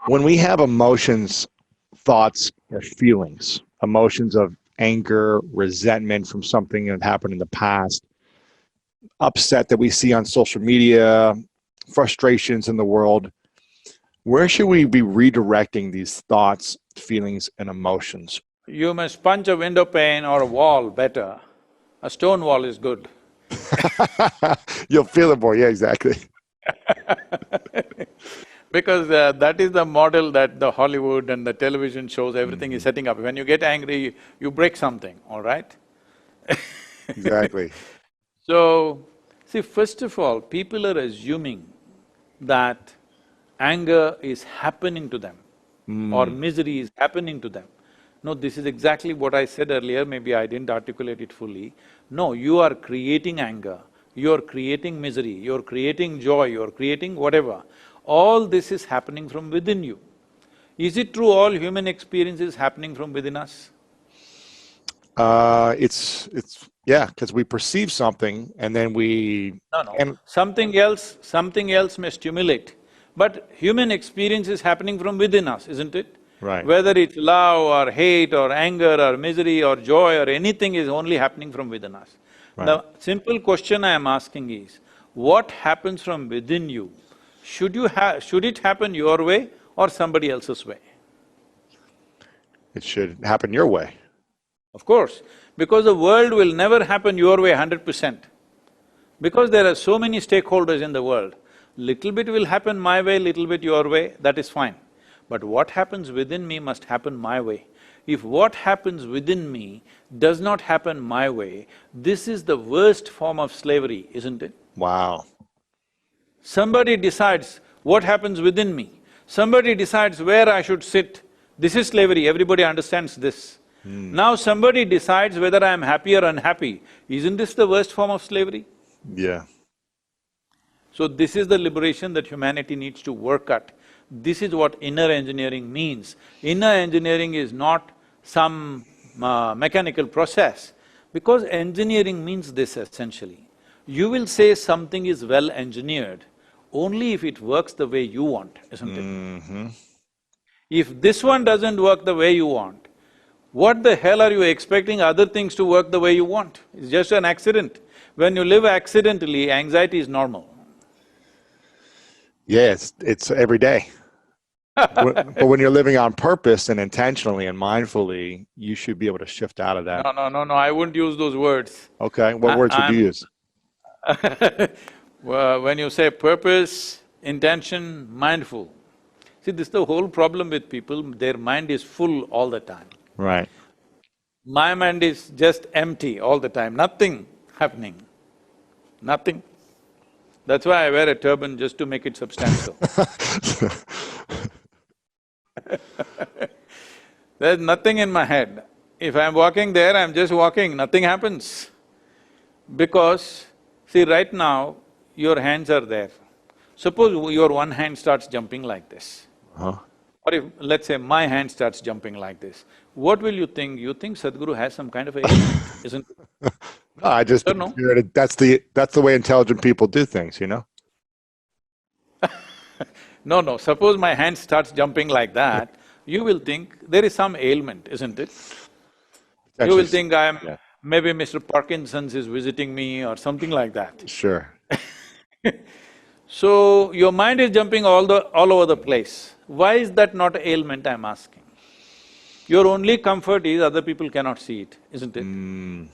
When we have emotions, thoughts, or feelings, emotions of anger, resentment from something that happened in the past, upset that we see on social media, frustrations in the world, where should we be redirecting these thoughts, feelings, and emotions? You must punch a window pane or a wall better. A stone wall is good. You'll feel it more, yeah, exactly. Because that is the model that the Hollywood and the television shows, everything is setting up. When you get angry, you break something, all right? Exactly. So, see, first of all, people are assuming that anger is happening to them or Mm. misery is happening to them. No, this is exactly what I said earlier, maybe I didn't articulate it fully. No, you are creating anger, you're creating misery, you're creating joy, you're creating whatever. All this is happening from within you. Is it true all human experience is happening from within us? It's yeah, because we perceive something and then we No, no. and Something else may stimulate. But human experience is happening from within us, isn't it? right, Whether it's love or hate or anger or misery or joy or anything is only happening from within us. right. The simple question I am asking is, what happens from within you? Should it happen your way or somebody else's way? It should happen your way. Of course, because the world will never happen your way 100%. Because there are so many stakeholders in the world, little bit will happen my way, little bit your way, that is fine. But what happens within me must happen my way. If what happens within me does not happen my way, this is the worst form of slavery, isn't it? Wow. Somebody decides what happens within me, somebody decides where I should sit, this is slavery, everybody understands this. Mm. Now somebody decides whether I am happy or unhappy, isn't this the worst form of slavery? Yeah. So this is the liberation that humanity needs to work at. This is what inner engineering means. Inner engineering is not some mechanical process, because engineering means this essentially. You will say something is well engineered only if it works the way you want, isn't it? Mm-hmm. If this one doesn't work the way you want, what the hell are you expecting other things to work the way you want? It's just an accident. When you live accidentally, anxiety is normal. Yeah, it's every day. But when you're living on purpose and intentionally and mindfully, you should be able to shift out of that. No, I wouldn't use those words. Okay, what words would you I'm use? Well, when you say purpose, intention, mindful, see, this is the whole problem with people, their mind is full all the time. Right. My mind is just empty all the time, nothing happening, nothing. That's why I wear a turban, just to make it substantial. There's nothing in my head. If I'm walking there, I'm just walking, nothing happens. Because, see, right now, your hands are there. Suppose your one hand starts jumping like this, Huh? or if, let's say, my hand starts jumping like this, what will you think? You think Sadhguru has some kind of ailment, isn't it? No, I just Or no? that's the way intelligent people do things, you know? No, suppose my hand starts jumping like that, you will think there is some ailment, isn't it? It's You will actually think yeah, maybe Mr. Parkinson's is visiting me or something like that. sure. So, your mind is jumping all over the place. Why is that not ailment, I'm asking? Your only comfort is other people cannot see it, isn't it? Mm.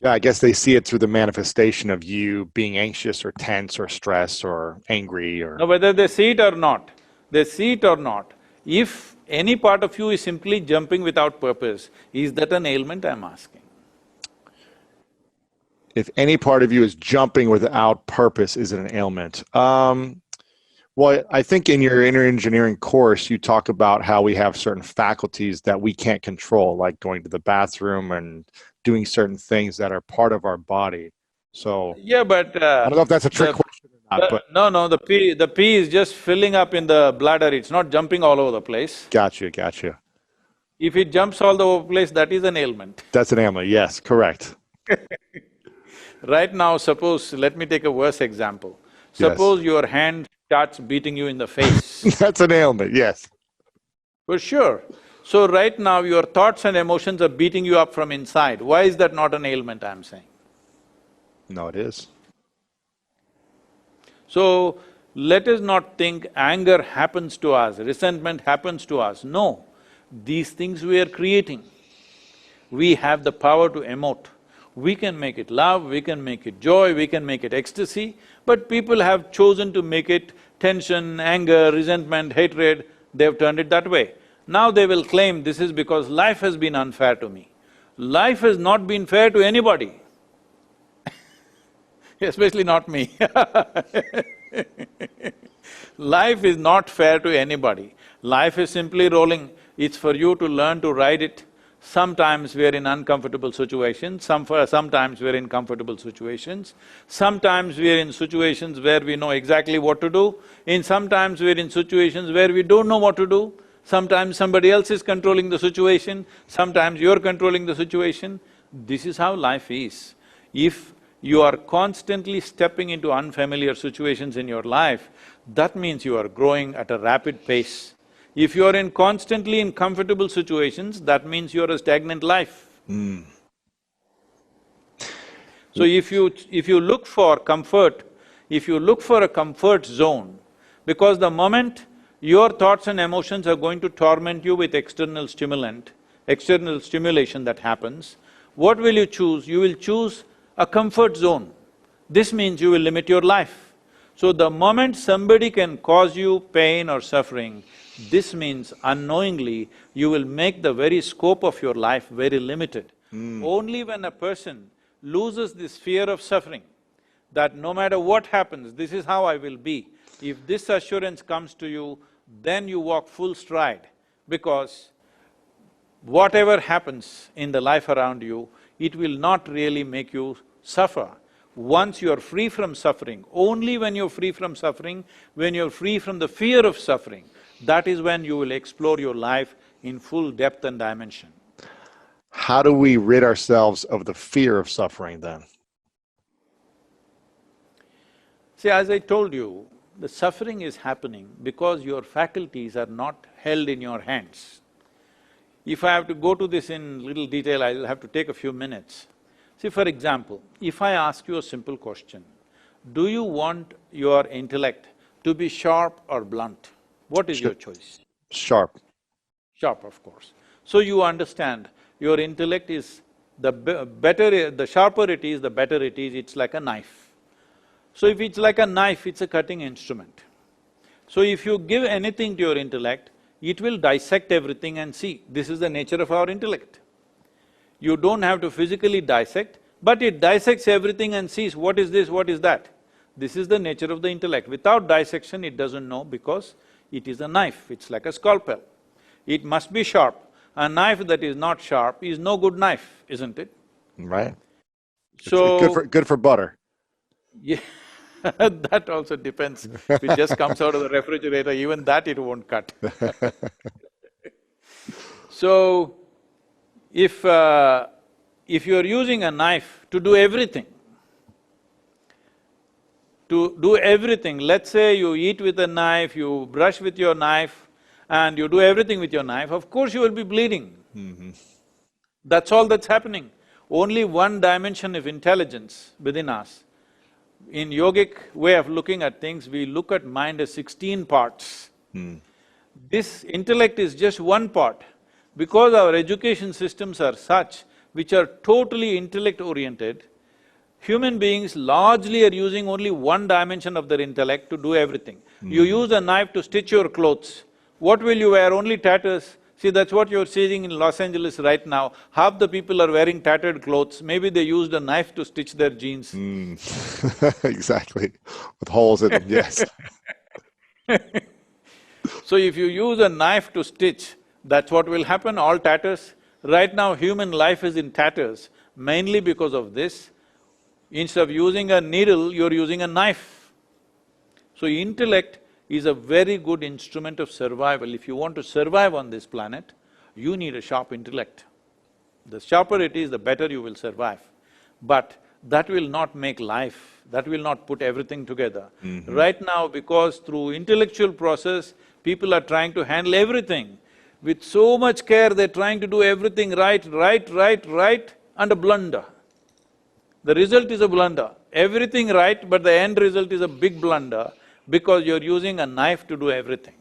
Yeah, I guess they see it through the manifestation of you being anxious or tense or stressed or angry or Now, whether they see it or not, they see it or not, if any part of you is simply jumping without purpose, is that an ailment, I'm asking? if any part of you is jumping without purpose, is it an ailment? Well, I think in your inner engineering course, you talk about how we have certain faculties that we can't control, like going to the bathroom and doing certain things that are part of our body. So Yeah, but I don't know if that's a trick the… question or not, but No, the pee is just filling up in the bladder, it's not jumping all over the place. gotcha. If it jumps all over the place, that is an ailment. That's an ailment. Yes, correct. Right now, suppose… let me take a worse example. Yes. Suppose your hand starts beating you in the face. That's an ailment, yes. For sure. So right now your thoughts and emotions are beating you up from inside. Why is that not an ailment, I'm saying? No, it is. So, let us not think anger happens to us, resentment happens to us. No, these things we are creating. We have the power to emote. We can make it love, we can make it joy, we can make it ecstasy, but people have chosen to make it tension, anger, resentment, hatred, they've turned it that way. Now they will claim this is because life has been unfair to me. Life has not been fair to anybody, especially not me. Life is not fair to anybody. Life is simply rolling. It's for you to learn to ride it. Sometimes we're in uncomfortable situations, sometimes we're in comfortable situations. Sometimes we're in situations where we know exactly what to do. Sometimes we're in situations where we don't know what to do. Sometimes somebody else is controlling the situation, sometimes you're controlling the situation. This is how life is. If you are constantly stepping into unfamiliar situations in your life, that means you are growing at a rapid pace. If you are constantly in comfortable situations, that means you're a stagnant life. So if you look for comfort, if you look for a comfort zone, because the moment your thoughts and emotions are going to torment you with external stimulation that happens, what will you choose? You will choose a comfort zone. This means you will limit your life. So the moment somebody can cause you pain or suffering, this means unknowingly you will make the very scope of your life very limited. Only when a person loses this fear of suffering, that no matter what happens, this is how I will be, if this assurance comes to you, then you walk full stride, because whatever happens in the life around you, it will not really make you suffer. Once you are free from suffering, only when you're free from suffering, when you're free from the fear of suffering, that is when you will explore your life in full depth and dimension. How do we rid ourselves of the fear of suffering then? See, as I told you, the suffering is happening because your faculties are not held in your hands. If I have to go to this in little detail, I'll have to take a few minutes. See, for example, if I ask you a simple question, do you want your intellect to be sharp or blunt? What is your choice? Sharp. Sharp, of course. So you understand, your intellect is… the sharper it is, the better it is, it's like a knife. So if it's like a knife, it's a cutting instrument. So if you give anything to your intellect, it will dissect everything and see, this is the nature of our intellect. You don't have to physically dissect, but it dissects everything and sees what is this, what is that. This is the nature of the intellect. Without dissection, it doesn't know because it is a knife, it's like a scalpel. It must be sharp. A knife that is not sharp is no good knife, isn't it? Right. So… It's good for butter. Yeah, that also depends. If it just comes out of the refrigerator, even that it won't cut. So, if you're using a knife to do everything, let's say you eat with a knife, you brush with your knife, and you do everything with your knife, of course you will be bleeding. That's all that's happening. Only one dimension of intelligence within us. In yogic way of looking at things, we look at mind as 16 parts. This intellect is just one part. Because our education systems are such, which are totally intellect-oriented, human beings largely are using only one dimension of their intellect to do everything. You use a knife to stitch your clothes. What will you wear? Only tatters. See, that's what you're seeing in Los Angeles right now. Half the people are wearing tattered clothes. Maybe they used a knife to stitch their jeans. Exactly. With holes in them, yes. So if you use a knife to stitch, that's what will happen, all tatters. Right now, human life is in tatters, mainly because of this. Instead of using a needle, you're using a knife. So intellect is a very good instrument of survival. If you want to survive on this planet, you need a sharp intellect. The sharper it is, the better you will survive. But that will not make life That will not put everything together. Right now, because through intellectual process, people are trying to handle everything. With so much care, they're trying to do everything right, and a blunder. The result is a blunder. Everything right, but the end result is a big blunder because you're using a knife to do everything.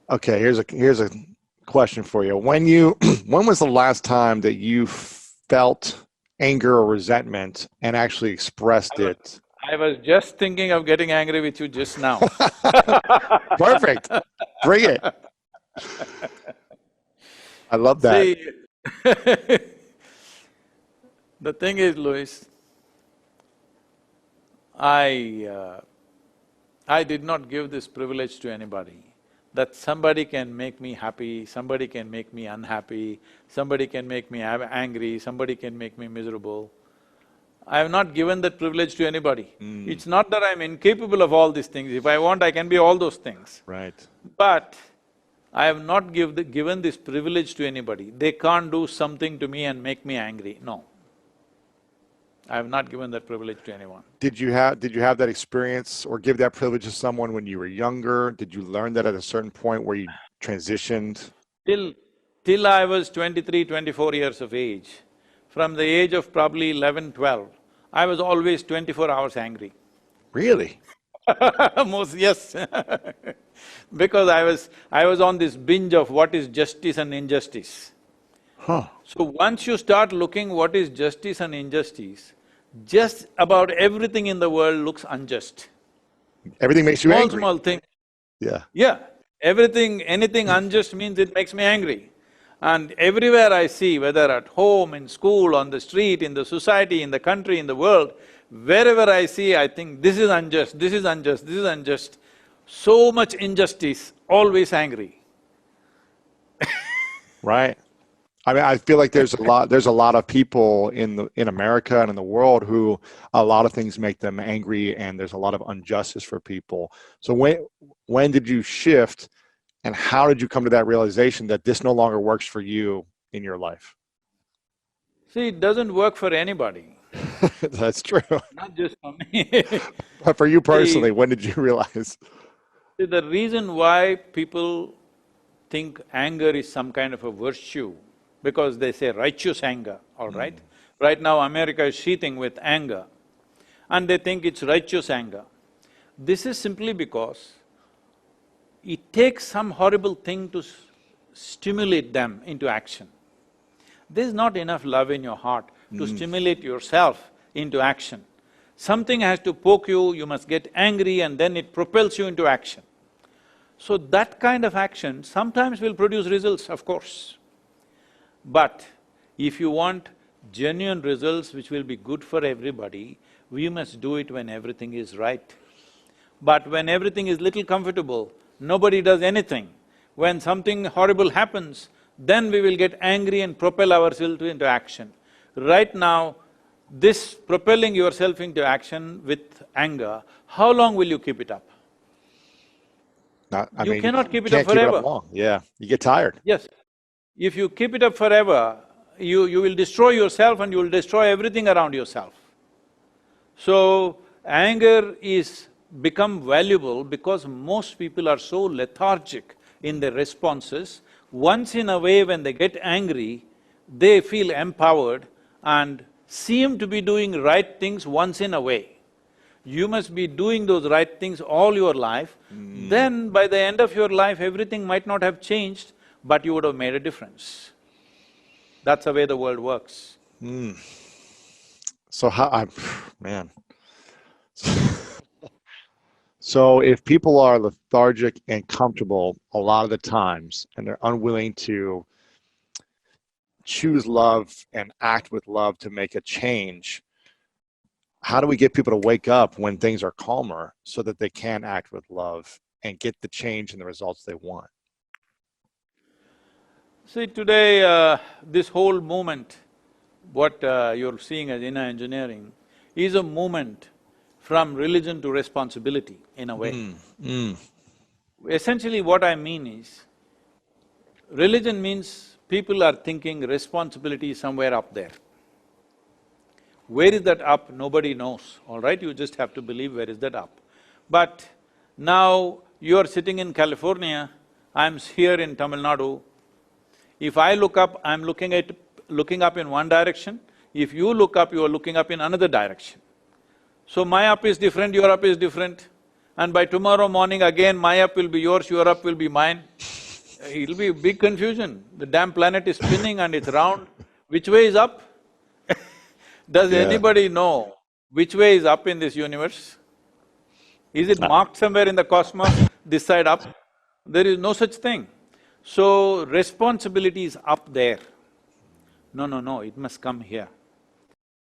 Okay, here's a question for you. When was the last time that you felt anger or resentment and actually expressed it? I was just thinking of getting angry with you just now. Perfect. Bring it. I love that. See, the thing is, Louis, I did not give this privilege to anybody, that somebody can make me happy, somebody can make me unhappy, somebody can make me angry, somebody can make me miserable. I have not given that privilege to anybody. It's not that I'm incapable of all these things. If I want, I can be all those things. Right. But I have not given this privilege to anybody. They can't do something to me and make me angry, no. I have not given that privilege to anyone. Did you have that experience or give that privilege to someone when you were younger? Did you learn that at a certain point where you transitioned? Till I was 23, 24 years of age, from the age of probably 11, 12, I was always 24 hours angry. Really? Yes. Because I was on this binge of what is justice and injustice. Huh. So once you start looking what is justice and injustice, just about everything in the world looks unjust. Everything makes you angry. Small thing. Yeah. Yeah, anything unjust means it makes me angry. And everywhere I see, whether at home, in school, on the street, in the society, in the country, in the world, wherever I see, I think this is unjust, this is unjust, this is unjust. So much injustice, always angry. Right. I mean, I feel like there's a lot of people in America and in the world who a lot of things make them angry, and there's a lot of injustice for people. So when did you shift, and how did you come to that realization that this no longer works for you in your life? See, it doesn't work for anybody, That's true. not just for me. But for you personally, when did you realize? See, the reason why people think anger is some kind of a virtue, because they say righteous anger, all right? Right now, America is seething with anger, and they think it's righteous anger. This is simply because it takes some horrible thing to stimulate them into action. There's not enough love in your heart to stimulate yourself into action. Something has to poke you, you must get angry, and then it propels you into action. So that kind of action sometimes will produce results, of course. But if you want genuine results which will be good for everybody, we must do it when everything is right. But when everything is little comfortable, nobody does anything. When something horrible happens, then we will get angry and propel ourselves into action. Right now, this propelling yourself into action with anger, how long will you keep it up? You cannot keep it up forever. Keep it up long. Yeah, you get tired. Yes. If you keep it up forever, you will destroy yourself and you will destroy everything around yourself. So, anger is become valuable because most people are so lethargic in their responses. Once in a way when they get angry, they feel empowered and seem to be doing right things once in a way. You must be doing those right things all your life, then by the end of your life, everything might not have changed, but you would have made a difference. That's the way the world works. So man. So if people are lethargic and comfortable a lot of the times, and they're unwilling to choose love and act with love to make a change, how do we get people to wake up when things are calmer so that they can act with love and get the change and the results they want? See, today, this whole movement, what you're seeing as inner engineering, is a movement from religion to responsibility, in a way. Essentially what I mean is, religion means people are thinking responsibility is somewhere up there. Where is that up? Nobody knows, all right? You just have to believe where is that up. But now you're sitting in California, I'm here in Tamil Nadu. If I look up, I'm looking up in one direction. If you look up, you are looking up in another direction. So my up is different, your up is different. And by tomorrow morning again, my up will be yours, your up will be mine. It'll be big confusion. The damn planet is spinning and it's round. Which way is up? Does anybody know which way is up in this universe? Is it marked somewhere in the cosmos, this side up? There is no such thing. So, responsibility is up there. No, it must come here.